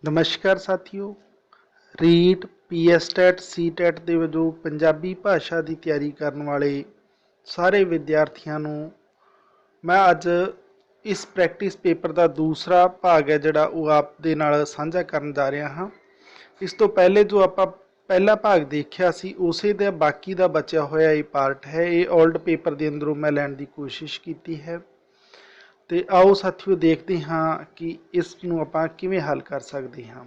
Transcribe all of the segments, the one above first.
नमस्कार साथियों। Writ PSTET CTET ਦੇ ਵਜੋਂ ਪੰਜਾਬੀ ਭਾਸ਼ਾ ਦੀ ਤਿਆਰੀ ਕਰਨ ਵਾਲੇ ਸਾਰੇ ਵਿਦਿਆਰਥੀਆਂ ਨੂੰ ਮੈਂ ਅੱਜ ਇਸ ਪ੍ਰੈਕਟਿਸ ਪੇਪਰ ਦਾ ਦੂਸਰਾ ਭਾਗ ਹੈ ਜਿਹੜਾ ਉਹ ਆਪ ਦੇ ਨਾਲ ਸਾਂਝਾ ਕਰਨ ਜਾ ਰਿਹਾ ਹਾਂ। ਇਸ ਤੋਂ ਪਹਿਲੇ ਜੋ ਆਪਾਂ ਪਹਿਲਾ ਭਾਗ ਦੇਖਿਆ ਸੀ ਉਸੇ ਦਾ ਬਾਕੀ ਦਾ ਬਚਿਆ ਹੋਇਆ ਇਹ ਪਾਰਟ ਹੈ। ਇਹ 올ਡ ਪੇਪਰ ਦੇ ਅੰਦਰੋਂ ਮੈਂ ਲੈਣ ਦੀ ਕੋਸ਼ਿਸ਼ ਕੀਤੀ ਹੈ ਤੇ ਆਓ ਸਾਥੀਓ ਦੇਖਦੇ ਹਾਂ ਕਿ ਇਸ ਨੂੰ ਆਪਾਂ ਕਿਵੇਂ ਹੱਲ ਕਰ ਸਕਦੇ ਹਾਂ।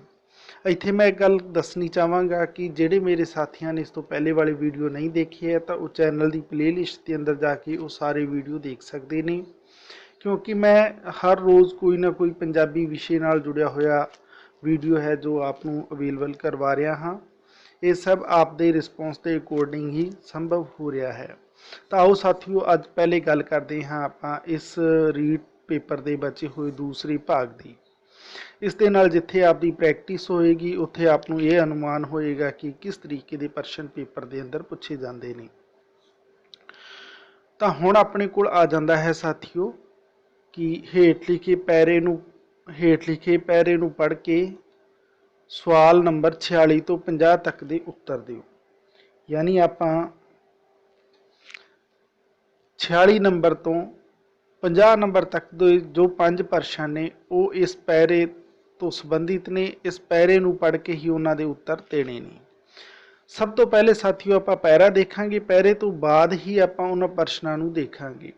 ਇੱਥੇ ਮੈਂ ਇੱਕ ਗੱਲ ਦੱਸਣੀ ਚਾਹਾਂਗਾ ਕਿ ਜਿਹੜੇ ਮੇਰੇ ਸਾਥੀਆਂ ਨੇ ਇਸ ਤੋਂ ਪਹਿਲੇ ਵਾਲੀ ਵੀਡੀਓ ਨਹੀਂ ਦੇਖੀ ਹੈ ਤਾਂ ਉਹ ਚੈਨਲ ਦੀ ਪਲੇਲਿਸਟ ਦੇ ਅੰਦਰ ਜਾ ਕੇ ਉਹ ਸਾਰੇ ਵੀਡੀਓ ਦੇਖ ਸਕਦੇ ਨੇ, ਕਿਉਂਕਿ ਮੈਂ ਹਰ ਰੋਜ਼ ਕੋਈ ਨਾ ਕੋਈ ਪੰਜਾਬੀ ਵਿਸ਼ੇ ਨਾਲ ਜੁੜਿਆ ਹੋਇਆ ਵੀਡੀਓ ਹੈ ਜੋ ਆਪ ਨੂੰ ਅਵੇਲੇਬਲ ਕਰਵਾ ਰਿਹਾ ਹਾਂ। ਇਹ ਸਭ ਆਪ ਦੇ ਰਿਸਪੌਂਸ ਦੇ ਅਕੋਰਡਿੰਗ ਹੀ ਸੰਭਵ ਹੋ ਰਿਹਾ ਹੈ। ਤਾਂ ਆਓ ਸਾਥੀਓ ਅੱਜ ਪਹਿਲੇ ਗੱਲ ਕਰਦੇ ਹਾਂ ਆਪਾਂ ਇਸ ਰੀਟ ਪੇਪਰ ਦੇ ਬਚੇ ਹੋਏ ਦੂਸਰੇ ਭਾਗ ਦੀ। ਇਸ ਦੇ ਨਾਲ ਜਿੱਥੇ ਆਪਦੀ ਪ੍ਰੈਕਟਿਸ ਹੋਏਗੀ ਉੱਥੇ ਆਪ ਨੂੰ ਇਹ ਅਨੁਮਾਨ ਹੋਏਗਾ ਕਿ ਕਿਸ ਤਰੀਕੇ ਦੇ ਪ੍ਰਸ਼ਨ ਪੇਪਰ ਦੇ ਅੰਦਰ ਪੁੱਛੇ ਜਾਂਦੇ ਨੇ। ਤਾਂ ਹੁਣ ਆਪਣੇ ਕੋਲ ਆ ਜਾਂਦਾ ਹੈ ਸਾਥੀਓ ਕਿ ਹੇਠ ਲਿਖੇ ਪੈਰੇ ਨੂੰ ਪੜ੍ਹ ਕੇ ਸਵਾਲ ਨੰਬਰ 46 ਤੋਂ 50 ਤੱਕ ਦੇ ਉੱਤਰ ਦਿਓ। ਯਾਨੀ ਆਪਾਂ 46 ਨੰਬਰ ਤੋਂ 50 ਨੰਬਰ ਤੱਕ ਦੇ ਜੋ 5 ਪ੍ਰਸ਼ਨ ਨੇ ਉਹ ਇਸ ਪੈਰੇ ਤੋਂ ਸੰਬੰਧਿਤ ਨੇ। ਇਸ ਪੈਰੇ ਨੂੰ ਪੜ੍ਹ ਕੇ ਹੀ ਉਹਨਾਂ ਦੇ ਉੱਤਰ ਦੇਣੇ ਨੇ। ਸਭ ਤੋਂ ਪਹਿਲੇ ਸਾਥੀਓ ਆਪਾਂ ਪੈਰਾ ਦੇਖਾਂਗੇ, ਪੈਰੇ ਤੋਂ ਬਾਅਦ ਹੀ ਆਪਾਂ ਉਹਨਾਂ ਪ੍ਰਸ਼ਨਾਂ ਨੂੰ ਦੇਖਾਂਗੇ।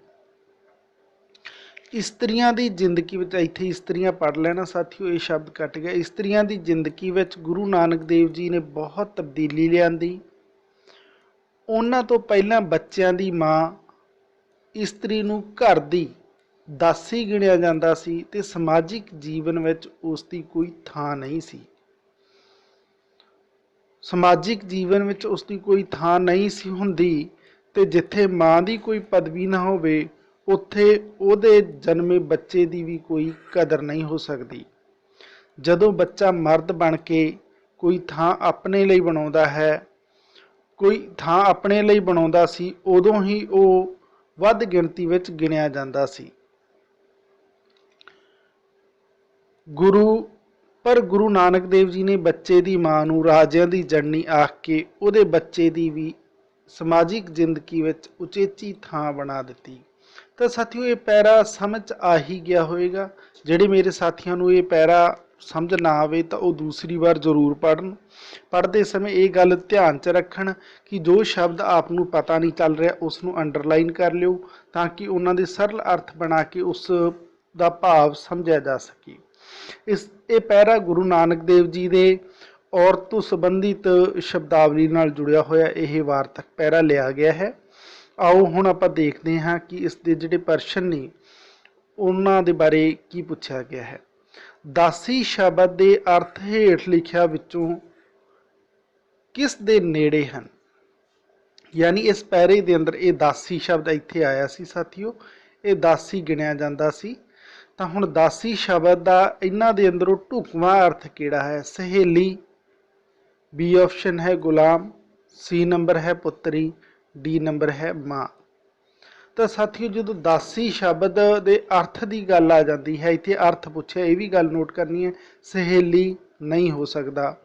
ਇਸਤਰੀਆਂ ਦੀ ਜ਼ਿੰਦਗੀ ਵਿੱਚ, ਇੱਥੇ ਇਸਤਰੀਆਂ ਪੜ੍ਹ ਲੈਣਾ ਸਾਥੀਓ, ਇਹ ਸ਼ਬਦ ਕੱਟ ਗਿਆ। ਇਸਤਰੀਆਂ ਦੀ ਜ਼ਿੰਦਗੀ ਵਿੱਚ ਗੁਰੂ ਨਾਨਕ ਦੇਵ ਜੀ ਨੇ ਬਹੁਤ ਤਬਦੀਲੀ ਲਿਆਂਦੀ। ਉਹਨਾਂ ਤੋਂ ਪਹਿਲਾਂ ਬੱਚਿਆਂ ਦੀ ਮਾਂ ਇਸਤਰੀ ਨੂੰ ਘਰ ਦੀ ਦਾਸੀ ਗਿਣਿਆ ਜਾਂਦਾ ਸੀ ਤੇ ਸਮਾਜਿਕ ਜੀਵਨ ਵਿੱਚ ਉਸ ਦੀ ਕੋਈ ਥਾਂ ਨਹੀਂ ਸੀ। ਸਮਾਜਿਕ ਜੀਵਨ ਵਿੱਚ ਉਸ ਦੀ ਕੋਈ ਥਾਂ ਨਹੀਂ ਸੀ ਹੁੰਦੀ ਤੇ ਜਿੱਥੇ ਮਾਂ ਦੀ ਕੋਈ ਪਦਵੀ ਨਾ ਹੋਵੇ ਉੱਥੇ ਉਹਦੇ ਜਨਮੇ ਬੱਚੇ ਦੀ ਵੀ ਕੋਈ ਕਦਰ ਨਹੀਂ ਹੋ ਸਕਦੀ। ਜਦੋਂ ਬੱਚਾ ਮਰਦ ਬਣ ਕੇ ਕੋਈ ਥਾਂ ਆਪਣੇ ਲਈ ਬਣਾਉਂਦਾ ਸੀ ਉਦੋਂ ਹੀ ਉਹ ਵੱਧ ਗਿਣਤੀ ਵਿੱਚ ਗਿਣਿਆ ਜਾਂਦਾ ਸੀ। ਗੁਰੂ ਨਾਨਕ ਦੇਵ ਜੀ ਨੇ ਬੱਚੇ ਦੀ ਮਾਂ ਨੂੰ ਰਾਜਿਆਂ ਦੀ ਜਣਨੀ ਆਖ ਕੇ ਉਹਦੇ ਬੱਚੇ ਦੀ ਵੀ ਸਮਾਜਿਕ ਜ਼ਿੰਦਗੀ ਵਿੱਚ ਉਚੇਚੀ ਥਾਂ ਬਣਾ ਦਿੱਤੀ। ਤਾਂ ਸਾਥੀਓ ਇਹ ਪੈਰਾ ਸਮਝ ਆ ਹੀ ਗਿਆ ਹੋਵੇਗਾ। ਜਿਹੜੇ ਮੇਰੇ ਸਾਥੀਆਂ ਨੂੰ ਇਹ ਪੈਰਾ ਸਮਝ ਨਾ ਆਵੇ ਤਾਂ ਉਹ ਦੂਸਰੀ ਵਾਰ ਜ਼ਰੂਰ ਪੜ੍ਹਨ। ਪੜ੍ਹਦੇ ਸਮੇਂ ਇਹ ਗੱਲ ਧਿਆਨ 'ਚ ਰੱਖਣ ਕਿ ਜੋ ਸ਼ਬਦ ਆਪ ਨੂੰ ਪਤਾ ਨਹੀਂ ਚੱਲ ਰਿਹਾ ਉਸ ਨੂੰ ਅੰਡਰਲਾਈਨ ਕਰ ਲਿਓ ਤਾਂ ਕਿ ਉਹਨਾਂ ਦੇ ਸਰਲ ਅਰਥ ਬਣਾ ਕੇ ਉਸ ਦਾ ਭਾਵ ਸਮਝਿਆ ਜਾ ਸਕੇ। ਇਹ ਪੈਰਾ ਗੁਰੂ ਨਾਨਕ ਦੇਵ ਜੀ ਦੇ ਔਰਤ ਤੋਂ ਸੰਬੰਧਿਤ ਸ਼ਬਦਾਵਲੀ ਨਾਲ ਜੁੜਿਆ ਹੋਇਆ ਇਹ ਵਾਰਤਕ ਪੈਰਾ ਲਿਆ ਗਿਆ ਹੈ। ਆਓ ਹੁਣ ਆਪਾਂ ਦੇਖਦੇ ਹਾਂ ਕਿ ਇਸ ਦੇ ਜਿਹੜੇ ਪ੍ਰਸ਼ਨ ਨੇ ਉਹਨਾਂ ਦੇ ਬਾਰੇ ਕੀ ਪੁੱਛਿਆ ਗਿਆ ਹੈ। ਦਾਸੀ ਸ਼ਬਦ ਦੇ ਅਰਥ ਹੇਠ ਲਿਖਿਆ ਵਿੱਚੋਂ ਕਿਸ ਦੇ ਨੇੜੇ ਹਨ? ਯਾਨੀ ਇਸ ਪੈਰੇ ਦੇ ਅੰਦਰ ਇਹ ਦਾਸੀ ਸ਼ਬਦ ਇੱਥੇ ਆਇਆ ਸੀ ਸਾਥੀਓ, ਇਹ ਦਾਸੀ ਗਿਣਿਆ ਜਾਂਦਾ ਸੀ। ਤਾਂ ਹੁਣ ਦਾਸੀ ਸ਼ਬਦ ਦਾ ਇਹਨਾਂ ਦੇ ਅੰਦਰੋਂ ਢੁਕਵਾਂ ਅਰਥ ਕਿਹੜਾ ਹੈ? ਸਹੇਲੀ, ਬੀ ਆਪਸ਼ਨ ਹੈ ਗੁਲਾਮ, ਸੀ ਨੰਬਰ ਹੈ ਪੁੱਤਰੀ, ਡੀ ਨੰਬਰ ਹੈ ਮਾਂ। ਤਾਂ ਸਾਥੀਓ ਜਦੋਂ ਦਾਸੀ ਸ਼ਬਦ ਦੇ ਅਰਥ ਦੀ ਗੱਲ ਆ ਜਾਂਦੀ ਹੈ, ਇੱਥੇ ਅਰਥ ਪੁੱਛਿਆ, ਇਹ ਵੀ ਗੱਲ ਨੋਟ ਕਰਨੀ ਹੈ। ਸਹੇਲੀ ਨਹੀਂ ਹੋ ਸਕਦਾ,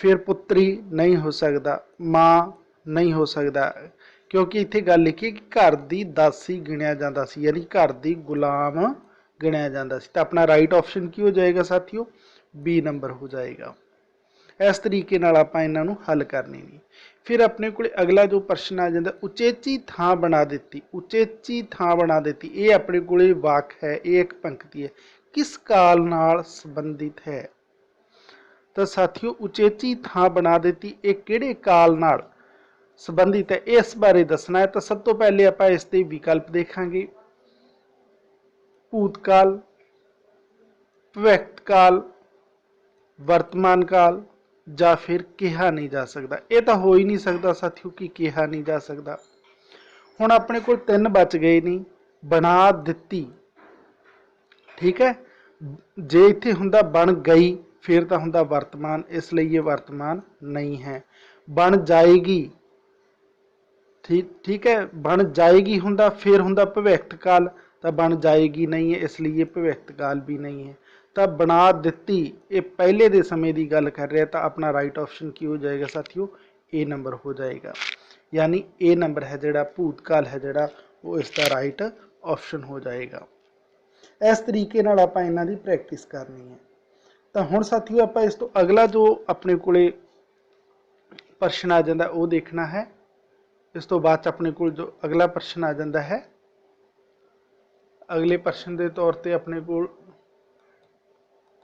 ਫਿਰ ਪੁੱਤਰੀ ਨਹੀਂ ਹੋ ਸਕਦਾ, ਮਾਂ ਨਹੀਂ ਹੋ ਸਕਦਾ, ਕਿਉਂਕਿ ਇੱਥੇ ਗੱਲ ਲਿਖੀ ਕਿ ਘਰ ਦੀ ਦਾਸੀ ਗਿਣਿਆ ਜਾਂਦਾ ਸੀ, ਯਾਨੀ ਘਰ ਦੀ ਗੁਲਾਮ ਗਿਣਿਆ ਜਾਂਦਾ ਸੀ। ਤਾਂ ਆਪਣਾ ਰਾਈਟ ਆਪਸ਼ਨ ਕੀ ਹੋ ਜਾਏਗਾ ਸਾਥੀਓ? ਬੀ ਨੰਬਰ ਹੋ ਜਾਏਗਾ। ਇਸ ਤਰੀਕੇ ਨਾਲ ਆਪਾਂ ਇਹਨਾਂ ਨੂੰ ਹੱਲ ਕਰਨੀ ਨਹੀਂ। ਫਿਰ ਆਪਣੇ ਕੋਲ ਅਗਲਾ ਜੋ ਪ੍ਰਸ਼ਨ ਆ ਜਾਂਦਾ, ਉਚੇਚੀ ਥਾਂ ਬਣਾ ਦਿੱਤੀ। ਉਚੇਚੀ ਥਾਂ ਬਣਾ ਦਿੱਤੀ, ਇਹ ਆਪਣੇ ਕੋਲ ਵਾਕ ਹੈ, ਇਹ ਇੱਕ ਪੰਕਤੀ ਹੈ, ਕਿਸ ਕਾਲ ਨਾਲ ਸੰਬੰਧਿਤ ਹੈ? ਤਾਂ ਸਾਥੀਓ ਉਚੇਚੀ ਥਾਂ ਬਣਾ ਦਿੱਤੀ ਇਹ ਕਿਹੜੇ ਕਾਲ ਨਾਲ ਸੰਬੰਧਿਤ ਹੈ ਇਸ ਬਾਰੇ ਦੱਸਣਾ ਹੈ। ਤਾਂ ਸਭ ਤੋਂ ਪਹਿਲੇ ਆਪਾਂ ਇਸ ਦੇ ਵਿਕਲਪ ਦੇਖਾਂਗੇ। ਭੂਤਕਾਲ, ਭਵਿੱਖ ਕਾਲ, ਵਰਤਮਾਨ ਕਾਲ ਜਾਂ ਫਿਰ ਕਿਹਾ ਨਹੀਂ ਜਾ ਸਕਦਾ। ਇਹ ਤਾਂ ਹੋ ਹੀ ਨਹੀਂ ਸਕਦਾ ਸਾਥੀਓ ਕਿ ਕਿਹਾ ਨਹੀਂ ਜਾ ਸਕਦਾ। ਹੁਣ ਆਪਣੇ ਕੋਲ 3 ਬਚ ਗਏ ਨੇ। ਬਣਾ ਦਿੱਤੀ, ਠੀਕ ਹੈ, ਜੇ ਇੱਥੇ ਹੁੰਦਾ ਬਣ ਗਈ ਫਿਰ ਤਾਂ ਹੁੰਦਾ ਵਰਤਮਾਨ, ਇਸ ਲਈ ਇਹ ਵਰਤਮਾਨ ਨਹੀਂ ਹੈ। ਬਣ ਜਾਏਗੀ, ਠੀਕ ਹੈ, ਬਣ ਜਾਏਗੀ ਹੁੰਦਾ ਫਿਰ ਹੁੰਦਾ ਭਵਿੱਖ ਕਾਲ, ਤਾਂ ਬਣ ਜਾਏਗੀ ਨਹੀਂ ਹੈ, ਇਸ ਲਈ ਇਹ ਭਵਿੱਖ ਕਾਲ ਵੀ ਨਹੀਂ ਹੈ। ਤਾਂ ਬਣਾ ਦਿੱਤੀ ਇਹ ਪਹਿਲੇ ਦੇ ਸਮੇਂ ਦੀ ਗੱਲ ਕਰ ਰਿਹਾ, ਤਾਂ ਆਪਣਾ ਰਾਈਟ ਆਪਸ਼ਨ ਕੀ ਹੋ ਜਾਏਗਾ ਸਾਥੀਓ, ए नंबर हो जाएगा। यानी ए नंबर है जोड़ा भूतकाल है जोड़ा वो इसका राइट ऑप्शन हो जाएगा। इस तरीके नाल आपां इन्हां दी प्रैक्टिस करनी है। तो हुण साथियों आपां इस तो अगला जो अपने कोले प्रश्न आ जाता वो देखना है। इस तो बाद अपने को जो अगला प्रश्न आ जाता है, अगले प्रश्न के तौर पर अपने को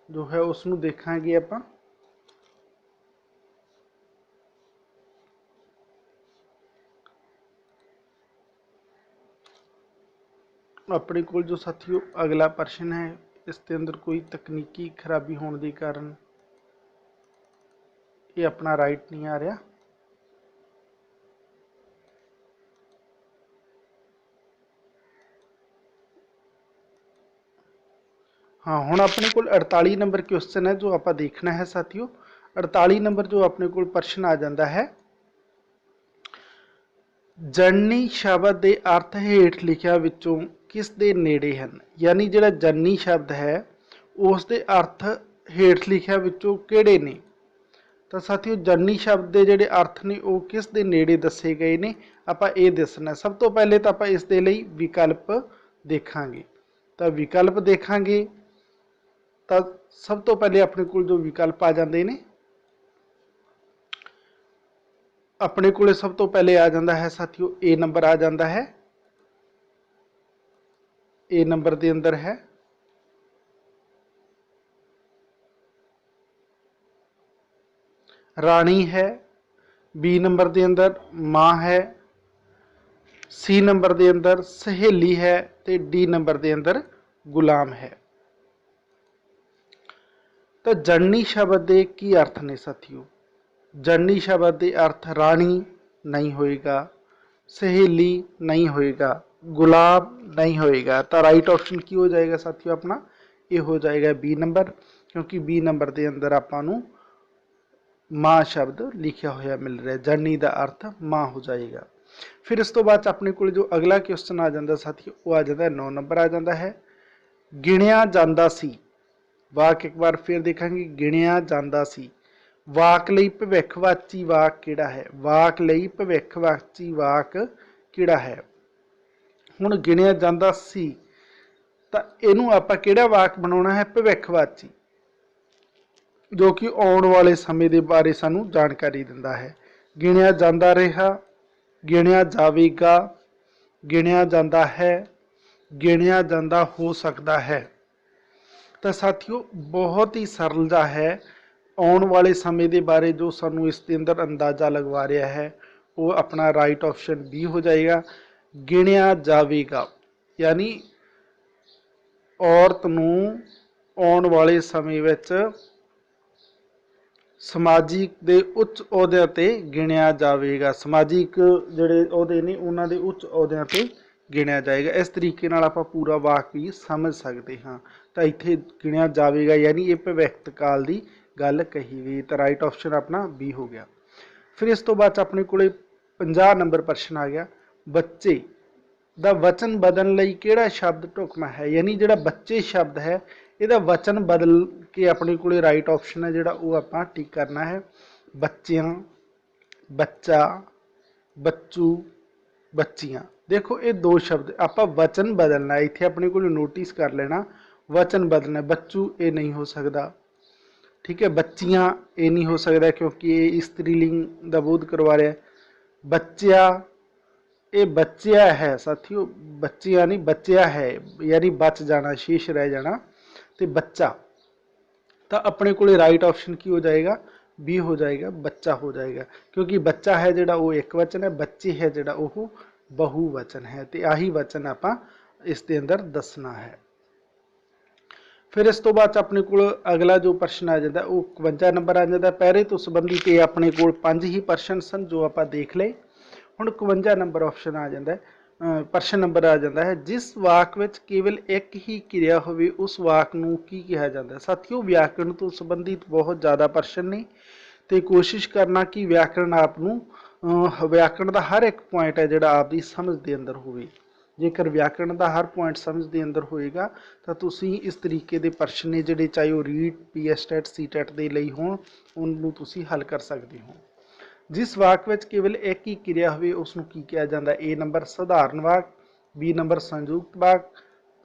जो है उसनूं देखांगे आपां। अपने को जो साथियों अगला प्रश्न है, इसके अंदर कोई तकनीकी खराबी होने के कारण ये अपना राइट नहीं आ रहा। हाँ, हुण अपने को 48 नंबर क्वेश्चन है जो आप देखना है साथियों। 48 नंबर जो अपने को प्रश्न आ जाता है, जननी शब्द के अर्थ हेठ लिखिया विचों किस दे नेड़े हैं। यानी जिहड़ा जननी शब्द है उसके अर्थ हेठ लिखिया विचों किहड़े ने। तो साथियों जननी शब्द के जिहड़े अर्थ ने वो किस दे नेड़े दसे गए ने, आपां ये दसना। सब तो पहले तो आपां इस दे लई विकल्प देखांगे। तो विकल्प देखांगे तो सब तो पहले अपने को जो विकल्प आ जाते हैं, अपने को सब तो पहले आ जाता है साथियों ए नंबर आ जाता है। ए नंबर के अंदर है रानी है, बी नंबर के अंदर माँ है, सी नंबर के अंदर सहेली है, तो डी नंबर के अंदर गुलाम है। तो जननी शब्द के की अर्थ ने साथियों, जननी शब्द के अर्थ रानी नहीं होएगा, सहेली नहीं होएगा, गुलाब नहीं होएगा। तो राइट ऑप्शन की हो जाएगा साथियों अपना, ये हो जाएगा बी नंबर, क्योंकि बी नंबर के अंदर आपां माँ शब्द लिखा होया मिल रहा है, जननी का अर्थ माँ हो जाएगा। फिर इस तो बाद अपने को जो अगला क्वेश्चन आ जाता साथियों वो आ जाता है 9 नंबर आ जाता है, गिणिया जांदा सी। वाक एक बार फिर देखेंगे, गिणिया जांदा सी। वाक लई भविखवाची वाक किहड़ा है, वाक लई भविखवाची वाक किहड़ा है। हुण गिणिया जांदा सी तो इनू आपां किहड़ा वाक बनाउणा है, भविखवाची, जो कि आने वाले समय के बारे सानू जानकारी दिंदा है। गिणिया जांदा रहा, गिणिया जावेगा, गिणिया जांदा है, गिणिया जांदा हो सकता है। तो साथियों बहुत ही सरल जा है, आने वाले समय के बारे जो सानू इसके अंदर अंदाजा लगवा रहा है वो अपना राइट ऑप्शन बी हो जाएगा, गिणिया जावेगा। यानी औरत नूं आने वाले समय विच समाजिक दे उच्च अहुदिਆਂ ते गिणिया जाएगा, समाजिक जिहड़े अहुदे ने उन्हां दे उच्च अहुदिਆਂ ते गिणिया जाएगा। इस तरीके नाल आपां पूरा वाक भी समझ सकते हाँ। तो इत्थे गिणिया जाएगा यानी ये भविष्य काल की गल कही गई। तो राइट ऑप्शन अपना बी हो गया। फिर इस तो बाद अपने को 50 नंबर प्रश्न आ गया, बच्चे दा वचन बदलने लई किहड़ा शब्द ढुकमा है। यानी जिहड़ा बच्चे शब्द है ਇਹਦਾ वचन बदल के अपने को राइट ऑप्शन है जोड़ा वो आप टिक करना है। बच्चियां, बच्चा, बच्चू, बच्चियां। देखो ये दो शब्द आप वचन बदलना है, इत्थे अपने को नोटिस कर लेना वचन बदलना। बच्चू ये नहीं हो सकता, ठीक है। बच्चियां ये नहीं हो सकता क्योंकि ये स्त्रीलिंग का बोध करवा रहा है। बच्चा ये बच्चिया है साथियों, बच्चिया नहीं बच्चिया है, यानी बच जाना, शेष रह जाना। तो बच्चा तो अपने को राइट ऑप्शन की हो जाएगा, बी हो जाएगा, बच्चा हो जाएगा। क्योंकि बच्चा है जोड़ा वो एक वचन है, बच्ची है जोड़ा वो बहुवचन है। तो यही वचन आप इसके अंदर दसना है। फिर इस तो बाद अपने को अगला जो प्रश्न आ जाता है वो 52 नंबर आ जाता है। पैरे तो संबंधित ये अपने को 5 ही प्रश्न सन जो आप देख ले। हुण 52 नंबर ऑप्शन आ जाता है, प्रश्न नंबर आ जाता है, जिस वाक में केवल एक ही क्रिया होवे उस वाक नूं की कहा जाता है। साथियों व्याकरण तो संबंधित बहुत ज़्यादा प्रश्न ने, तो कोशिश करना कि व्याकरण आप व्याकरण का हर एक पॉइंट है जोड़ा आपकी समझ के अंदर होवे। जेकर व्याकरण का हर पॉइंट समझ के अंदर होएगा तो तुसी इस तरीके के प्रश्न ने जिहड़े चाहे वो REET PS TET C TET के लिए होण उन्होंने तुसी हल कर सकते हो। जिस वाक में केवल एक ही क्रिया हो उसनूं की कहा जाता है? A नंबर सधारण वाक, B नंबर संयुक्त वाक,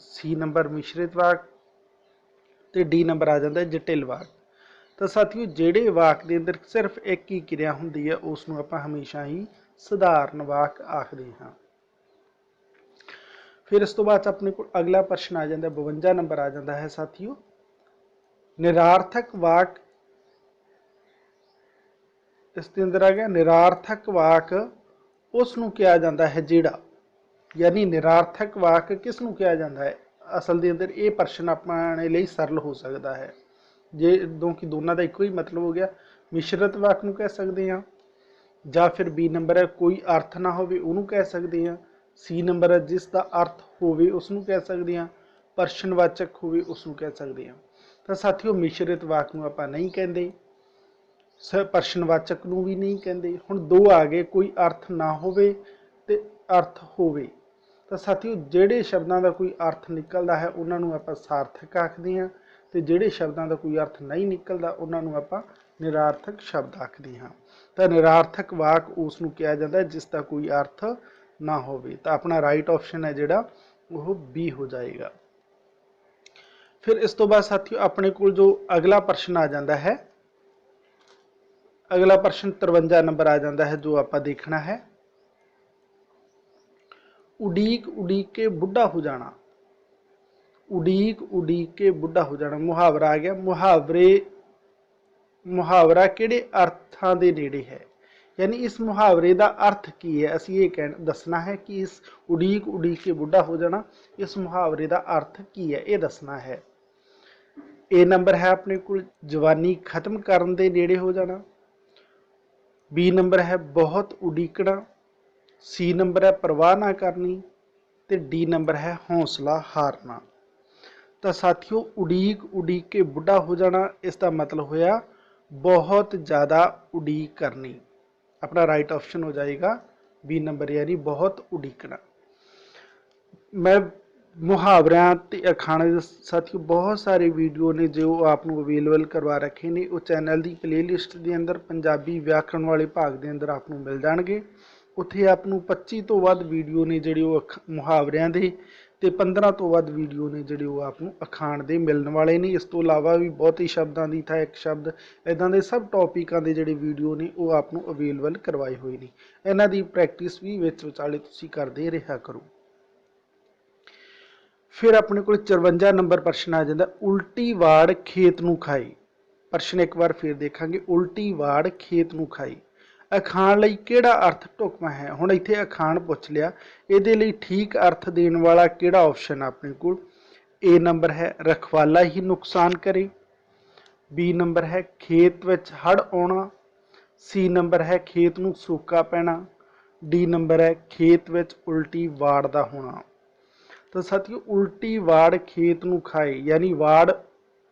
C नंबर मिश्रित वाक तो D नंबर आ जाता है जटिल वाक। तो साथियों जिहड़े वाक के अंदर सिर्फ एक ही क्रिया होंदी है उसनूं आपां हमेशा ही सधारण वाक आखदे हां। फिर इस तो बाद अपने को अगला प्रश्न आ जाता है 52 नंबर आ जाता है साथियों, निरार्थक वाक इसके अंदर आ गया निरार्थक वाक उसनूं कहा जाता है जिहड़ा, यानी निरार्थक वाक किसनूं कहा जाता है? असल के अंदर ये प्रश्न अपने लिए सरल हो सकता है जे क्योंकि दोनों का एको ही मतलब हो गया। मिश्रित वाक नूं कह सकते हैं, ਜਾਂ फिर B नंबर है कोई अर्थ ना होवे उन्होंने कह सकते हैं, C नंबर है जिसका अर्थ होवे उसनूं कह सकते हैं, प्रश्नवाचक होवे उसनूं कह सकते हैं। तो साथियों मिश्रित वाक नूं आपां नहीं कहते, प्रश्नवाचक नूं भी नहीं कहते। हुण दो आ गए, कोई अर्थ ना होवे ते अर्थ होवे। तो साथियों जिहड़े शब्दों का कोई अर्थ निकलता है उन्होंने आपां सार्थक आखदे हां ते जिहड़े शब्दों का कोई अर्थ नहीं निकलता उन्होंने आपां निरार्थक शब्द आखदे हां। तो निरार्थक वाक उसनूं कहा जाता है जिसका कोई अर्थ ना होवे। तो अपना राइट ऑप्शन है जिहड़ा वो B हो जाएगा। फिर इस तो बाद साथियों अपने को जो अगला प्रश्न आ जाता है, अगला प्रश्न 53 नंबर आ जाता है जो आप देखना है, उड़ीक उड़ीक के बुढ़ा हो जाना। उड़ीक उड़ीक के बुढ़ा हो जाना मुहावरा आ गया। मुहावरा किहड़े अर्थां दे नेड़े है, यानी इस मुहावरे का अर्थ की है? असीं ये दसना है कि इस उड़ीक उड़ीक के बुढ़ा हो जाना इस मुहावरे का अर्थ की है, ये दसना है। A नंबर है अपने को जवानी खत्म करन दे नेड़े हो जाना, B नंबर है बहुत उड़ीकना, C नंबर है परवाह ना करनी तो D नंबर है हौसला हारना। तो साथियों उड़ीक उड़ीक के बुढ़ा हो जाना इसका मतलब होया बहुत ज़्यादा उड़ीक करनी। अपना राइट ऑप्शन हो जाएगा B नंबर यानी बहुत उड़ीकना। मैं मुहावरियां ते अखाणे दे साथियों बहुत सारे वीडियो ने जो आपको अवेलेबल करवा रखे ने वो चैनल की प्लेलिस्ट के अंदर पंजाबी व्याकरण वाले भाग के अंदर आपको मिल जाएंगे। उत्थे आपको 25 तो वध वीडियो ने जिहड़े वो मुहावरियां दे ते 15 तो वध वीडियो ने जिहड़े वो आपको अखाण दे मिलने वाले ने। इस तो इलावा भी बहुत ही शब्दों की था एक शब्द इदां दे सब टॉपिकां दे जिहड़े वीडियो ने वो आपको अवेलेबल करवाए हुए ने। इन्हां दी प्रैक्टिस भी विच विचाले तुसीं करदे रहा करो। फिर अपने को 54 नंबर प्रश्न आ जाता, उल्टी वाड़ खेत नूं खाई। प्रश्न एक बार फिर देखांगे, उल्टी वाड़ खेत नूं खाई अखाण लई किहड़ा अर्थ ढुकवां है? हुण इत्थे अखाण पुछ लिया, इहदे लई ठीक अर्थ देण वाला किहड़ा ऑप्शन अपने को? A नंबर है रखवाला ही नुकसान करे, B नंबर है खेत विच हड़ आउणा, C नंबर है खेत नूं सूका पैना, D नंबर है खेत विच उल्टी वाड़ दा होना। तो साथियों उल्टी वाड़ खेत नूं खाए यानी वाड़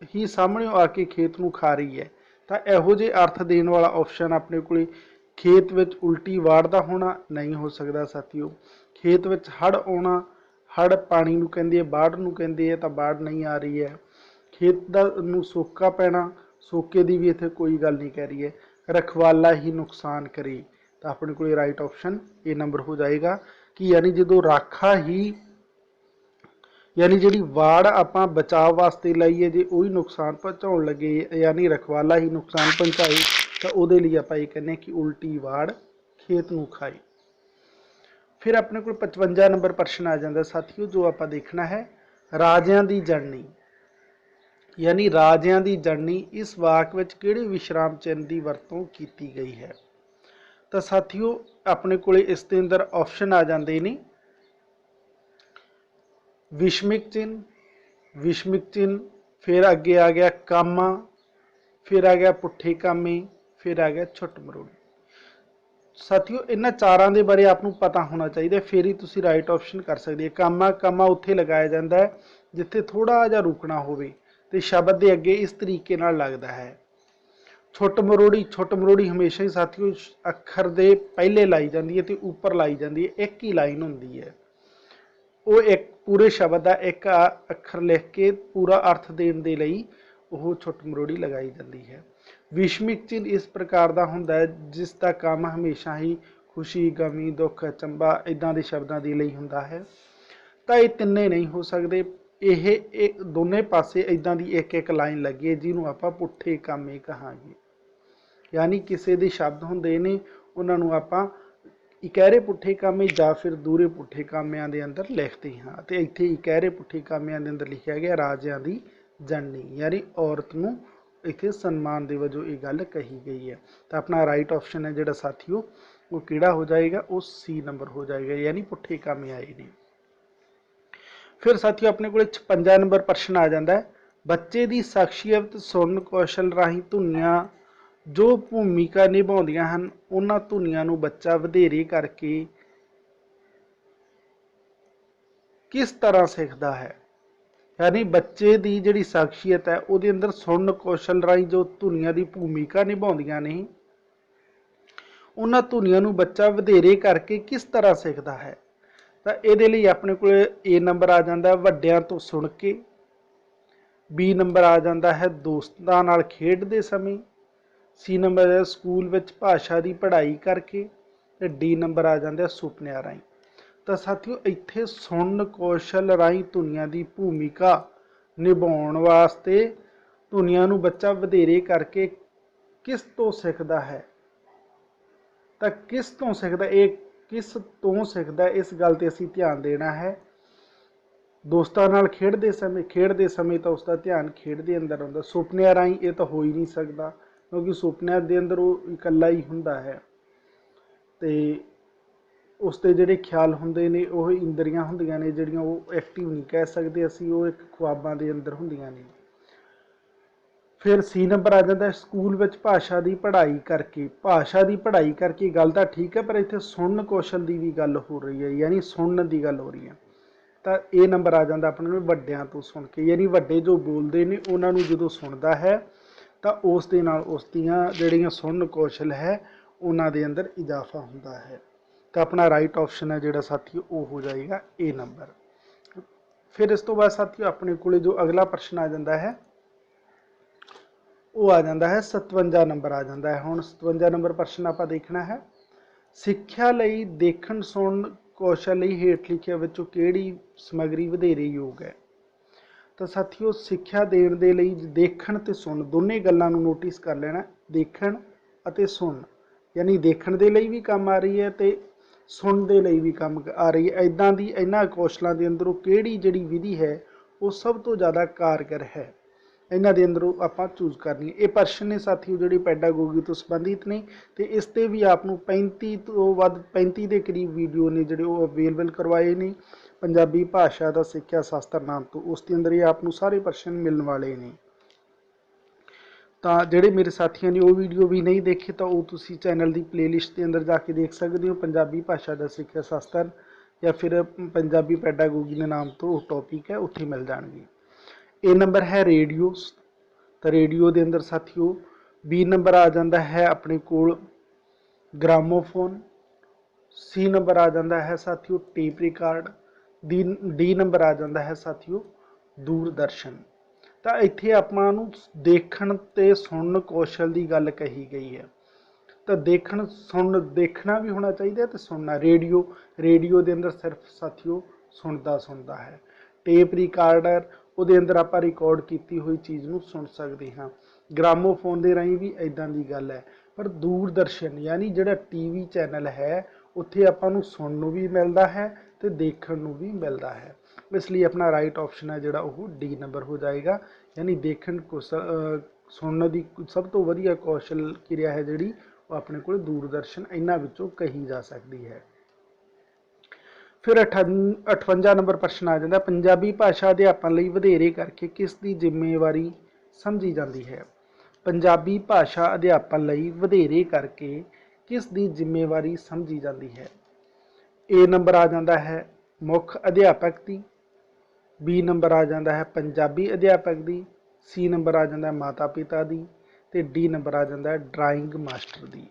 ही सामने आके खेत नूं खा रही है। तो इहो जे अर्थ देने वाला ऑप्शन अपने को खेत विच उल्टी वाड़ दा होना नहीं हो सकता साथियों। खेत विच हड़ आउणा, हड़ पानी नूं कहंदे बाढ़ नूं कहंदे तां बाढ़ नहीं आ रही है। खेत दा नूं सोका पैना, सोके की भी इत्थे कोई गल नहीं कह रही है। रखवाला ही नुकसान करे तो अपने को राइट ऑप्शन A नंबर हो जाएगा कि यानी जो राखा ही यानी जी वाड़ आप बचाव वास्ते लाइए जे वही नुकसान पहुँचाने लगे यानी रखवाला ही नुकसान पहुँचाए तो वो आप ये कहने कि उल्टी वाड़ खेत नूं खाई। फिर अपने को 55 नंबर प्रश्न आ जाता साथियों जो आप देखना है, राजियां दी जननी यानी राजियां दी जननी इस वाक विच किहड़े विश्राम चिन्ह की वरतों की गई है? तो साथियों अपने को इसके अंदर ऑप्शन आ जाते हैं विषमिक चिन्ह, फिर अगे आ गया कामा, फिर आ गया पुठे कामे, फिर आ गया छुट मरोड़ी। साथियों इन्हां चारां दे बारे आपको पता होना चाहिए फिर ही तुसी राइट ऑप्शन कर सकते हैं। कामा कामा उत्थे लगाया जाता है जिथे थोड़ा जिहा रुकना होवे ते शब्द के अगे इस तरीके नाल लगता है। छुट मरोड़ी हमेशा ही साथियों अखर दे पहले लाई जाती है तो उपर लाई जाती है, एक ही लाइन होंदी है। ਉਹ ਇੱਕ ਪੂਰੇ ਸ਼ਬਦ ਦਾ ਇੱਕ ਅੱਖਰ ਲਿਖ ਕੇ ਪੂਰਾ ਅਰਥ ਦੇਣ ਦੇ ਲਈ ਉਹ ਛੁੱਟ ਮਰੋੜੀ ਲਗਾਈ ਜਾਂਦੀ ਹੈ। ਵਿਸ਼ਮਿਕ ਚਿੰਨ੍ਹ ਇਸ ਪ੍ਰਕਾਰ ਦਾ ਹੁੰਦਾ ਹੈ ਜਿਸ ਦਾ ਕੰਮ ਹਮੇਸ਼ਾ ਹੀ ਖੁਸ਼ੀ, ਗਮੀ, ਦੁੱਖ, ਅਚੰਭਾ ਇੱਦਾਂ ਦੇ ਸ਼ਬਦਾਂ ਦੇ ਲਈ ਹੁੰਦਾ ਹੈ। ਤਾਂ ਇਹ ਤਿੰਨੇ ਨਹੀਂ ਹੋ ਸਕਦੇ, ਇਹ ਦੋਨੇ ਪਾਸੇ ਇੱਦਾਂ ਦੀ ਇੱਕ ਇੱਕ ਲਾਈਨ ਲੱਗੀ ਹੈ ਜਿਹਨੂੰ ਆਪਾਂ ਪੁੱਠੇ ਕਾਮੇ ਕਹਾਂਗੇ। ਯਾਨੀ ਕਿਸੇ ਦੇ ਸ਼ਬਦ ਹੁੰਦੇ ਨੇ ਉਹਨਾਂ ਨੂੰ ਆਪਾਂ ਇਕਹਿਰੇ ਪੁੱਠੇ ਕਾਮੇ ਜਾਂ ਫਿਰ ਦੂਰੇ ਪੁੱਠੇ ਕਾਮਿਆਂ ਦੇ ਅੰਦਰ ਲਿਖਦੇ ਹਾਂ। ਤੇ ਇੱਥੇ ਇਕਹਿਰੇ ਪੁੱਠੇ ਕਾਮਿਆਂ ਦੇ ਅੰਦਰ ਲਿਖਿਆ ਗਿਆ ਰਾਜਿਆਂ ਦੀ ਜਣਨੀ, ਯਾਨੀ ਔਰਤ ਨੂੰ ਇੱਥੇ ਸਨਮਾਨ ਦੇ ਵਜੋਂ ਇਹ ਗੱਲ ਕਹੀ ਗਈ ਹੈ। ਤਾਂ ਆਪਣਾ ਰਾਈਟ ਆਪਸ਼ਨ ਹੈ ਜਿਹੜਾ ਸਾਥੀਓ ਉਹ ਕਿਹੜਾ ਹੋ ਜਾਏਗਾ, ਉਹ C ਨੰਬਰ ਹੋ ਜਾਏਗਾ, ਯਾਨੀ ਪੁੱਠੇ ਕਾਮੇ ਆਏ ਨੇ। ਫਿਰ ਸਾਥੀਓ ਆਪਣੇ ਕੋਲ 56 ਨੰਬਰ ਪ੍ਰਸ਼ਨ ਆ ਜਾਂਦਾ ਹੈ, ਬੱਚੇ ਦੀ ਸ਼ਖਸੀਅਤ ਸੁਣਨ ਕੌਸ਼ਲ ਰਾਹੀਂ ਧੁਨੀਆਂ ਜੋ ਭੂਮਿਕਾ ਨਿਭਾਉਂਦੀਆਂ ਹਨ ਉਹਨਾਂ ਧੁਨੀਆਂ ਨੂੰ ਬੱਚਾ ਵਧੇਰੇ ਕਰਕੇ ਕਿਸ ਤਰ੍ਹਾਂ ਸਿੱਖਦਾ ਹੈ। ਯਾਨੀ ਬੱਚੇ ਦੀ ਜਿਹੜੀ ਸ਼ਖਸੀਅਤ ਹੈ ਉਹਦੇ ਅੰਦਰ ਸੁਣਨ ਕੌਸ਼ਲ ਰਾਹੀਂ ਜੋ ਧੁਨੀਆਂ ਦੀ ਭੂਮਿਕਾ ਨਿਭਾਉਂਦੀਆਂ ਨੇ ਉਹਨਾਂ ਧੁਨੀਆਂ ਨੂੰ ਬੱਚਾ ਵਧੇਰੇ ਕਰਕੇ ਕਿਸ ਤਰ੍ਹਾਂ ਸਿੱਖਦਾ ਹੈ। ਤਾਂ ਇਹਦੇ ਲਈ ਆਪਣੇ ਕੋਲ A ਨੰਬਰ ਆ ਜਾਂਦਾ ਵੱਡਿਆਂ ਤੋਂ ਸੁਣ ਕੇ, B ਨੰਬਰ ਆ ਜਾਂਦਾ ਹੈ ਦੋਸਤਾਂ ਨਾਲ ਖੇਡਦੇ ਸਮੇਂ, C ਨੰਬਰ ਹੈ ਸਕੂਲ ਵਿੱਚ ਭਾਸ਼ਾ ਦੀ ਪੜ੍ਹਾਈ ਕਰਕੇ, ਤੇ D ਨੰਬਰ ਆ ਜਾਂਦਾ ਸੁਪਨਿਆਂ ਰਾਹੀਂ। ਤਾਂ ਸਾਥੀਓ ਇੱਥੇ ਸੁਣਨ ਕੌਸ਼ਲ ਰਾਹੀਂ ਧੁਨੀਆਂ ਦੀ ਭੂਮਿਕਾ ਨਿਭਾਉਣ ਵਾਸਤੇ ਧੁਨੀਆਂ ਨੂੰ ਬੱਚਾ ਵਧੇਰੇ ਕਰਕੇ ਕਿਸ ਤੋਂ ਸਿੱਖਦਾ ਹੈ। ਤਾਂ ਕਿਸ ਤੋਂ ਸਿੱਖਦਾ, ਇਹ ਕਿਸ ਤੋਂ ਸਿੱਖਦਾ, ਇਸ ਗੱਲ ਤੇ ਅਸੀਂ ਧਿਆਨ ਦੇਣਾ ਹੈ। ਦੋਸਤਾਂ ਨਾਲ ਖੇਡਦੇ ਸਮੇਂ ਤਾਂ ਉਸਦਾ ਧਿਆਨ ਖੇਡ ਦੇ ਅੰਦਰ ਹੁੰਦਾ। ਸੁਪਨਿਆਂ ਰਾਹੀਂ ਇਹ ਤਾਂ ਹੋ ਹੀ ਨਹੀਂ ਸਕਦਾ ਕਿਉਂਕਿ ਸੁਪਨਿਆਂ ਦੇ ਅੰਦਰ ਉਹ ਇਕੱਲਾ ਹੀ ਹੁੰਦਾ ਹੈ ਤੇ ਉਸ ਦੇ ਜਿਹੜੇ ਖਿਆਲ ਹੁੰਦੇ ਨੇ ਉਹ ਇੰਦਰੀਆਂ ਹੁੰਦੀਆਂ ਨੇ ਜਿਹੜੀਆਂ ਉਹ ਐਕਟਿਵ ਨਹੀਂ ਕਹਿ ਸਕਦੇ ਅਸੀਂ, ਉਹ ਇੱਕ ਖੁਆਬਾਂ ਦੇ ਅੰਦਰ ਹੁੰਦੀਆਂ ਨੇ। ਫਿਰ C ਨੰਬਰ ਆ ਜਾਂਦਾ ਸਕੂਲ ਵਿੱਚ ਭਾਸ਼ਾ ਦੀ ਪੜ੍ਹਾਈ ਕਰਕੇ। ਭਾਸ਼ਾ ਦੀ ਪੜ੍ਹਾਈ ਕਰਕੇ ਗੱਲ ਤਾਂ ਠੀਕ ਹੈ, ਪਰ ਇੱਥੇ ਸੁਣਨ ਕੌਸ਼ਲ ਦੀ ਵੀ ਗੱਲ ਹੋ ਰਹੀ ਹੈ, ਯਾਨੀ ਸੁਣਨ ਦੀ ਗੱਲ ਹੋ ਰਹੀ ਹੈ। ਤਾਂ A ਨੰਬਰ ਆ ਜਾਂਦਾ ਆਪਣੇ ਨੂੰ ਵੱਡਿਆਂ ਤੋਂ ਸੁਣ ਕੇ, ਯਾਨੀ ਵੱਡੇ ਜੋ ਬੋਲਦੇ ਨੇ ਉਹਨਾਂ ਨੂੰ ਜਦੋਂ ਸੁਣਦਾ ਹੈ ਤਾਂ ਉਸ ਦੇ ਨਾਲ ਉਸ ਦੀਆਂ ਜਿਹੜੀਆਂ ਸੁਣਨ ਕੌਸ਼ਲ ਹੈ ਉਹਨਾਂ ਦੇ ਅੰਦਰ ਇਜ਼ਾਫਾ ਹੁੰਦਾ ਹੈ। ਤਾਂ ਆਪਣਾ ਰਾਈਟ ਆਪਸ਼ਨ ਹੈ ਜਿਹੜਾ ਸਾਥੀਓ ਉਹ ਹੋ ਜਾਏਗਾ A ਨੰਬਰ। ਫਿਰ ਇਸ ਤੋਂ ਬਾਅਦ ਸਾਥੀਓ ਆਪਣੇ ਕੋਲੇ ਜੋ ਅਗਲਾ ਪ੍ਰਸ਼ਨ ਆ ਜਾਂਦਾ ਹੈ ਉਹ ਆ ਜਾਂਦਾ ਹੈ 57 ਨੰਬਰ ਆ ਜਾਂਦਾ ਹੈ। ਹੁਣ 57 ਨੰਬਰ ਪ੍ਰਸ਼ਨ ਆਪਾਂ ਦੇਖਣਾ ਹੈ, ਸਿੱਖਿਆ ਲਈ ਦੇਖਣ ਸੁਣਨ ਕੌਸ਼ਲ ਲਈ ਹੇਠ ਲਿਖਿਆਂ ਵਿੱਚੋਂ ਕਿਹੜੀ ਸਮੱਗਰੀ ਵਧੇਰੇ ਯੋਗ ਹੈ। ਤਾਂ ਸਾਥੀਓ ਸਿੱਖਿਆ ਦੇਣ ਦੇ ਲਈ ਦੇਖਣ ਤੇ ਸੁਣਨ ਦੋਨੇ ਗੱਲਾਂ ਨੂੰ ਨੋਟਿਸ ਕਰ ਲੈਣਾ, ਦੇਖਣ ਅਤੇ ਸੁਣਨ, ਯਾਨੀ ਦੇਖਣ ਦੇ ਲਈ ਵੀ ਕੰਮ ਆ ਰਹੀ ਹੈ ਤੇ ਸੁਣਨ ਦੇ ਲਈ ਵੀ ਕੰਮ ਆ ਰਹੀ ਹੈ। ਇੱਦਾਂ ਦੀ ਇਹਨਾਂ ਕੌਸ਼ਲਾਂ ਦੇ ਅੰਦਰੋਂ ਕਿਹੜੀ ਜਿਹੜੀ ਵਿਧੀ ਹੈ ਉਹ ਸਭ ਤੋਂ ਜ਼ਿਆਦਾ ਕਾਰਗਰ ਹੈ, ਇਹਨਾਂ ਦੇ ਅੰਦਰੋਂ ਆਪਾਂ ਚੂਜ਼ ਕਰਨੀ ਹੈ। ਇਹ ਪ੍ਰਸ਼ਨ ਨੇ ਸਾਥੀਓ ਜਿਹੜੇ ਪੈਡਾਗੋਗੀ ਤੋਂ ਸੰਬੰਧਿਤ ਨੇ ਤੇ ਇਸ ਤੇ ਵੀ ਆਪ ਨੂੰ 35 ਤੋਂ ਵੱਧ 35 ਦੇ ਕਰੀਬ ਵੀਡੀਓ ਨੇ ਜਿਹੜੇ ਉਹ ਅਵੇਲੇਬਲ ਕਰਵਾਏ ਨੇ ਪੰਜਾਬੀ ਭਾਸ਼ਾ ਦਾ ਸਿੱਖਿਆ ਸ਼ਾਸਤਰ ਨਾਮ ਤੋਂ, ਉਸ ਦੇ ਅੰਦਰ ਹੀ ਆਪ ਨੂੰ ਸਾਰੇ ਪ੍ਰਸ਼ਨ ਮਿਲਣ ਵਾਲੇ ਨੇ। ਤਾਂ ਜਿਹੜੇ ਮੇਰੇ ਸਾਥੀਆਂ ਨੇ ਉਹ ਵੀਡੀਓ ਵੀ ਨਹੀਂ ਦੇਖੇ ਤਾਂ ਉਹ ਤੁਸੀਂ ਚੈਨਲ ਦੀ ਪਲੇਲਿਸਟ ਦੇ ਅੰਦਰ ਜਾ ਕੇ ਦੇਖ ਸਕਦੇ ਹੋ, ਪੰਜਾਬੀ ਭਾਸ਼ਾ ਦਾ ਸਿੱਖਿਆ ਸ਼ਾਸਤਰ ਜਾਂ ਫਿਰ ਪੰਜਾਬੀ ਪੈਡਾਗੋਗੀ ਦੇ ਨਾਮ ਤੋਂ ਉਹ ਟੌਪਿਕ ਹੈ, ਉੱਥੇ ਮਿਲ ਜਾਣਗੇ। A ਨੰਬਰ ਹੈ ਰੇਡੀਓ, ਤਾਂ ਰੇਡੀਓ ਦੇ ਅੰਦਰ ਸਾਥੀਓ B ਨੰਬਰ ਆ ਜਾਂਦਾ ਹੈ ਆਪਣੇ ਕੋਲ ਗ੍ਰਾਮੋਫੋਨ, C ਨੰਬਰ ਆ ਜਾਂਦਾ ਹੈ ਸਾਥੀਓ ਟੇਪ ਰਿਕਾਰਡ, D ਨੰਬਰ ਆ ਜਾਂਦਾ ਹੈ ਸਾਥੀਓ ਦੂਰਦਰਸ਼ਨ। ਤਾਂ ਇੱਥੇ ਆਪਾਂ ਨੂੰ ਦੇਖਣ ਤੇ ਸੁਣਨ ਕੌਸ਼ਲ ਦੀ ਗੱਲ ਕਹੀ ਗਈ ਹੈ। ਤਾਂ ਦੇਖਣ ਸੁਣਨ, ਦੇਖਣਾ ਵੀ ਹੋਣਾ ਚਾਹੀਦਾ ਤੇ ਸੁਣਨਾ। ਰੇਡੀਓ ਦੇ ਅੰਦਰ ਸਿਰਫ ਸਾਥੀਓ ਸੁਣਦਾ ਹੈ। ਟੇਪ ਰਿਕਾਰਡਰ ਉਹਦੇ ਅੰਦਰ ਆਪਾਂ ਰਿਕਾਰਡ ਕੀਤੀ ਹੋਈ ਚੀਜ਼ ਨੂੰ ਸੁਣ ਸਕਦੇ ਹਾਂ। ਗ੍ਰਾਮੋਫੋਨ ਦੇ ਰਾਹੀਂ ਵੀ ਇੱਦਾਂ ਦੀ ਗੱਲ ਹੈ। ਪਰ ਦੂਰਦਰਸ਼ਨ ਯਾਨੀ ਜਿਹੜਾ TV ਚੈਨਲ ਹੈ ਉੱਥੇ ਆਪਾਂ ਨੂੰ ਸੁਣਨ ਨੂੰ ਵੀ ਮਿਲਦਾ ਹੈ ਤੇ ਦੇਖਣ ਨੂੰ ਵੀ ਮਿਲਦਾ ਹੈ। ਇਸ ਲਈ ਆਪਣਾ ਰਾਈਟ ਆਪਸ਼ਨ ਹੈ ਜਿਹੜਾ ਉਹ D ਨੰਬਰ ਹੋ ਜਾਏਗਾ, ਯਾਨੀ ਦੇਖਣ ਸੁਣਨ ਦੀ ਸਭ ਤੋਂ ਵਧੀਆ ਕੌਸ਼ਲ ਕਿਰਿਆ ਹੈ ਜਿਹੜੀ ਉਹ ਆਪਣੇ ਕੋਲ ਦੂਰਦਰਸ਼ਨ ਇਹਨਾਂ ਵਿੱਚੋਂ ਕਹੀ ਜਾ ਸਕਦੀ ਹੈ। ਫਿਰ 58 ਨੰਬਰ ਪ੍ਰਸ਼ਨ ਆ ਜਾਂਦਾ, ਪੰਜਾਬੀ ਭਾਸ਼ਾ ਅਧਿਆਪਨ ਲਈ ਵਧੇਰੇ ਕਰਕੇ ਕਿਸ ਦੀ ਜ਼ਿੰਮੇਵਾਰੀ ਸਮਝੀ ਜਾਂਦੀ ਹੈ। ਪੰਜਾਬੀ ਭਾਸ਼ਾ ਅਧਿਆਪਨ ਲਈ ਵਧੇਰੇ ਕਰਕੇ ਕਿਸ ਦੀ ਜ਼ਿੰਮੇਵਾਰੀ ਸਮਝੀ ਜਾਂਦੀ ਹੈ। A ਨੰਬਰ ਆ ਜਾਂਦਾ ਹੈ ਮੁੱਖ ਅਧਿਆਪਕ ਦੀ, B ਨੰਬਰ ਆ ਜਾਂਦਾ ਹੈ ਪੰਜਾਬੀ ਅਧਿਆਪਕ ਦੀ, C ਨੰਬਰ ਆ ਜਾਂਦਾ ਹੈ ਮਾਤਾ ਪਿਤਾ ਦੀ ਤੇ D ਨੰਬਰ ਆ ਜਾਂਦਾ ਹੈ ਡਰਾਇੰਗ ਮਾਸਟਰ ਦੀ।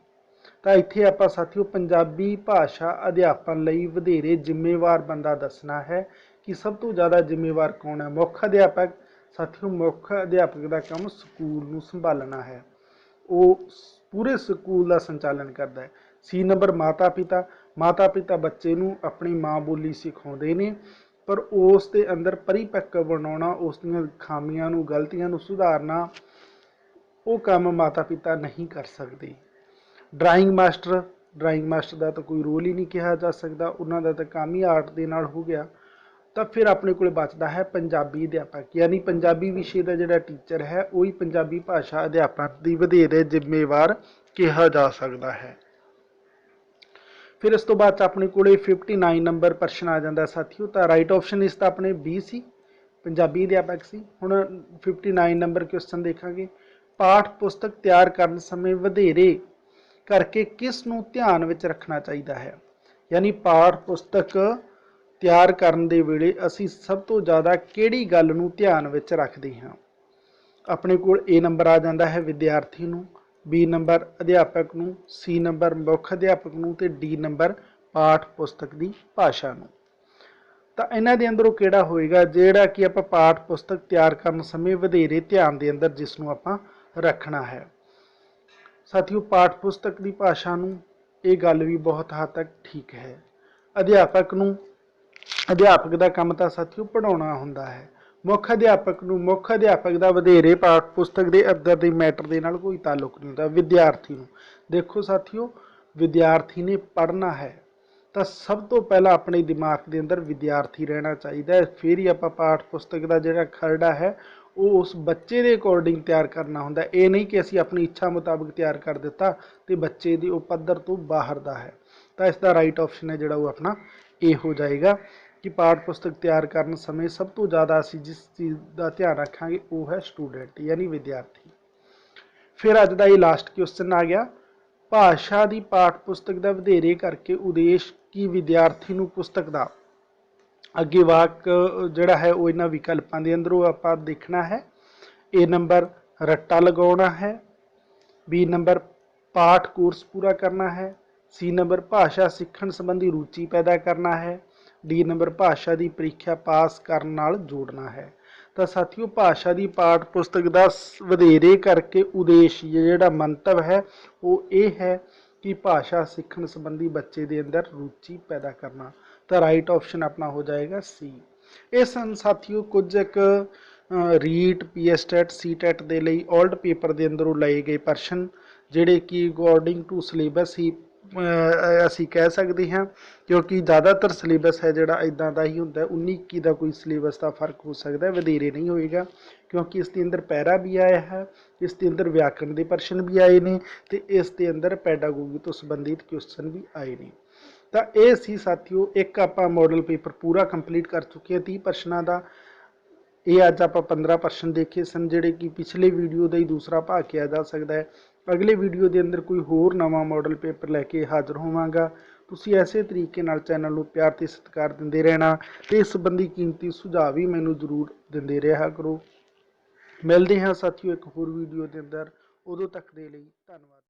ਤਾਂ ਇੱਥੇ ਆਪਾਂ ਸਾਥੀਓ ਪੰਜਾਬੀ ਭਾਸ਼ਾ ਅਧਿਆਪਨ ਲਈ ਵਧੇਰੇ ਜ਼ਿੰਮੇਵਾਰ ਬੰਦਾ ਦੱਸਣਾ ਹੈ, कि सब तो ज़्यादा जिम्मेवार कौन है। मुख्य अध्यापक साथियों, मुख्य अध्यापक का काम स्कूल नूं संभालना है, वो पूरे स्कूल का संचालन करता है। सी नंबर माता पिता, माता पिता बच्चे नूं अपनी माँ बोली सिखाउंदे ने, पर उस दे अंदर परिपक्व बनाउणा, उस दीआं खामियां नूं गलतियां नूं सुधारना, वो काम माता पिता नहीं कर सकते। ड्राइंग मास्टर, ड्राइंग मास्टर का तो कोई रोल ही नहीं कहा जा सकता, उन्होंने तो काम ही आर्ट के नाल हो गया। तो फिर अपने को बचता है पंजाबी अध्यापक, यानी पंजाबी विषय का जोड़ा टीचर है वही पंजाबी भाषा अध्यापक की वधेरे जिम्मेवार कहा जा सकता है। फिर इस तो बाद अपने को 59 नंबर प्रश्न आ जाता साथियों। तो राइट ऑप्शन इसका अपने बी सी, पंजाबी अध्यापक सी। हुण 59 नंबर क्वेश्चन देखांगे। पाठ पुस्तक तैयार करने समय वधेरे करके किस नूं ध्यान विच रखना चाहिए है, यानी पाठ पुस्तक तैयार करन दे वेले असीं सब तो ज़्यादा किहड़ी गल नूं ध्यान विच रखदे हां। अपने कोल ए नंबर आ जाता है विद्यार्थी नूं, बी नंबर अध्यापक नूं, सी नंबर मुख्य अध्यापक नूं ते डी नंबर पाठ पुस्तक की भाषा नूं। तो इन्हां दे अंदरों किहड़ा होएगा जिहड़ा कि आपां पाठ पुस्तक तैयार करन समय वधेरे ध्यान दे अंदर जिसनूं आपां रखना है। साथियों, पाठ पुस्तक की भाषा नूं ये गल भी बहुत हद तक ठीक है। अध्यापक नूं, अध्यापक का काम तो साथियों पढ़ाउणा हुंदा है। मुख्य अध्यापक नूं, मुख्य अध्यापक का वधेरे पाठ पुस्तक के अंदर के मैटर के नाल कोई ताल्लुक नहीं होंदा। विद्यार्थी नूं देखो साथियों, विद्यार्थी ने पढ़ना है तो सब तो पहला अपने दिमाग के अंदर विद्यार्थी रहना चाहिए, फिर ही आपां पाठ पुस्तक का जिहड़ा खरड़ा है वो उस बच्चे के अकॉर्डिंग तैयार करना होंदा। ये नहीं कि असीं अपनी इच्छा मुताबिक तैयार कर दिता तो बच्चे की वो पद्धर तो बाहर का है। तो इसका राइट ऑप्शन है जिहड़ा वो अपना ए हो जाएगा कि पाठ पुस्तक तैयार करने समय सब तो ज़्यादा असीं जिस चीज़ का ध्यान रखांगे वो है स्टूडेंट यानी विद्यार्थी। फिर अज का ये लास्ट क्वेश्चन आ गया, भाषा की पाठ पुस्तक का वधेरे करके उद्देश की विद्यार्थी नूं पुस्तक का अगे वाक जिहड़ा है वो इन्हां विकल्पां दे अंदरों आपां देखना है। ए नंबर रट्टा लगाउणा है, बी नंबर पाठ कोर्स पूरा करना है, सी नंबर भाषा सीखण संबंधी रुचि पैदा करना है, डी नंबर भाषा की परीक्षा पास करन नाल जोड़ना है। तो साथियों, भाषा की पाठ पुस्तक का वधेरे करके उद्देश जिहड़ा मंतव है वो ये है कि भाषा सीखण संबंधी बच्चे के अंदर रुचि पैदा करना। तो राइट ऑप्शन अपना हो जाएगा सी। ये सन साथियों कुछ एक रीट पीएसटैट सीटैट के लिए ओल्ड पेपर के अंदरों लाए गए प्रश्न जिहड़े कि अकॉर्डिंग टू सिलेबस ही असी कह सकते हैं, क्योंकि ज़्यादातर सिलेबस है जिहड़ा इदां दा ही हुंदा है। 19-21 का कोई सिलेबस का फर्क हो सकता है, वधेरे नहीं होएगा, क्योंकि इसके अंदर पैरा भी आया है, इसके अंदर व्याकरण के प्रश्न भी आए ने ते इसके अंदर पैडागोगी तो संबंधित क्वेश्चन भी आए ने। तो ये सी साथियों एक आपां मॉडल पेपर पूरा कंप्लीट कर चुके हैं 30 प्रश्नों का। ये अज आप 15 प्रश्न देखे सन जिहड़े कि पिछले वीडियो का ही दूसरा भाग किया जा सकता है। अगले वीडियो के अंदर कोई होर नवा मॉडल पेपर लैके हाज़र होवांगा। तुसीं ऐसे तरीके नाल चैनल नूं प्यार ते सत्कार दिंदे रहना ते इस संबंधी कीमती सुझाव भी मैनूं जरूर दिंदे रहा करो। मिलते हैं साथियों एक होर वीडियो के अंदर, उदों तक दे लई धन्नवाद।